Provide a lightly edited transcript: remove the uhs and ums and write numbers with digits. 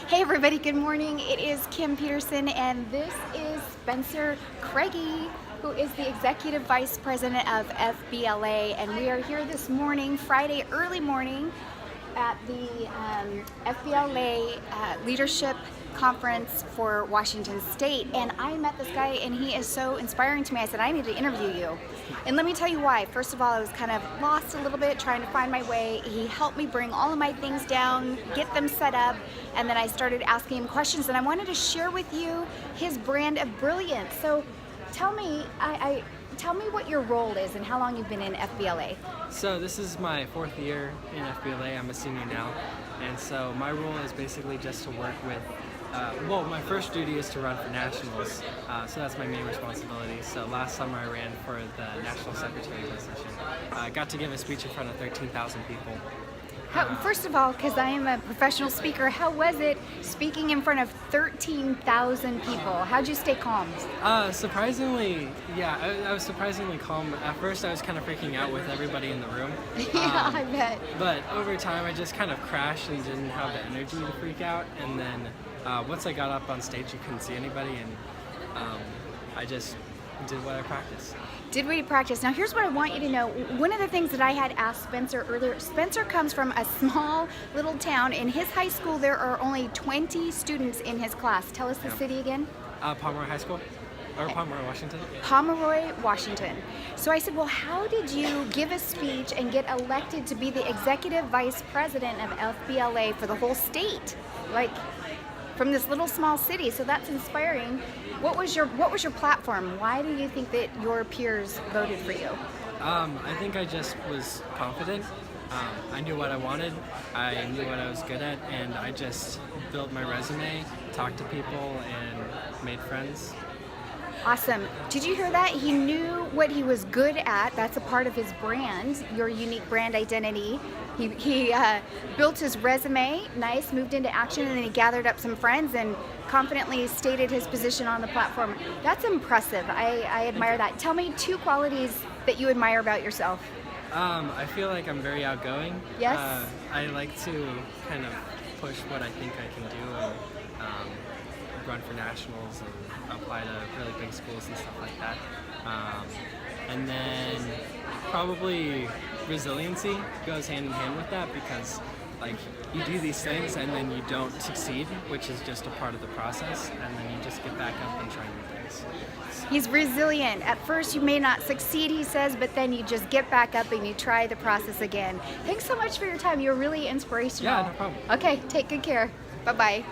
Hey everybody, good morning. It is Kim Peterson and this is Spencer Craigie, who is the Executive Vice President of FBLA, and we are here this morning, Friday early morning, at the FBLA Leadership Conference for Washington State, and I met this guy and he is so inspiring to me. I said, I need to interview you. And let me tell you why. First of all, I was kind of lost a little bit trying to find my way. He helped me bring all of my things down, get them set up, and then I started asking him questions, and I wanted to share with you his brand of brilliance. So tell me, tell me what your role is and how long you've been in FBLA. So this is my fourth year in FBLA. I'm a senior now, and so my role is basically just to work with well, my first duty is to run for nationals, so that's my main responsibility. So last summer I ran for the national secretary position. I got to give a speech in front of 13,000 people. First of all, because I am a professional speaker, how was it speaking in front of 13,000 people? How'd you stay calm? Surprisingly, yeah, I was surprisingly calm. At first I was kind of freaking out with everybody in the room. Yeah, I bet. But over time I just kind of crashed and didn't have the energy to freak out, and then once I got up on stage you couldn't see anybody, and I just did what I practiced. Did we practice? Now here's what I want you to know. One of the things that I had asked Spencer earlier, Spencer comes from a small little town. In his high school there are only 20 students in his class. Tell us the city again. Pomeroy High School, or Pomeroy, Washington. Pomeroy, Washington. So I said, well, how did you give a speech and get elected to be the Executive Vice President of FBLA for the whole state? Like, from this little small city, so that's inspiring. What was your platform? Why do you think that your peers voted for you? I think I just was confident. I knew what I wanted, I knew what I was good at, and I just built my resume, talked to people, and made friends. Awesome. Did you hear that? He knew what he was good at. That's a part of his brand, your unique brand identity. He built his resume, nice, moved into action, and then he gathered up some friends and confidently stated his position on the platform. That's impressive. I admire that. Tell me two qualities that you admire about yourself. I feel like I'm very outgoing. Yes? I like to kind of push what I think I can do, and run for nationals and apply to really big schools and stuff like that. And then probably resiliency goes hand in hand with that, because like you do these things and then you don't succeed, which is just a part of the process, and then you just get back up and try new things. He's resilient. At first you may not succeed, he says, but then you just get back up and you try the process again. Thanks so much for your time. You're really inspirational. Yeah, no problem. Okay, take good care. Bye-bye.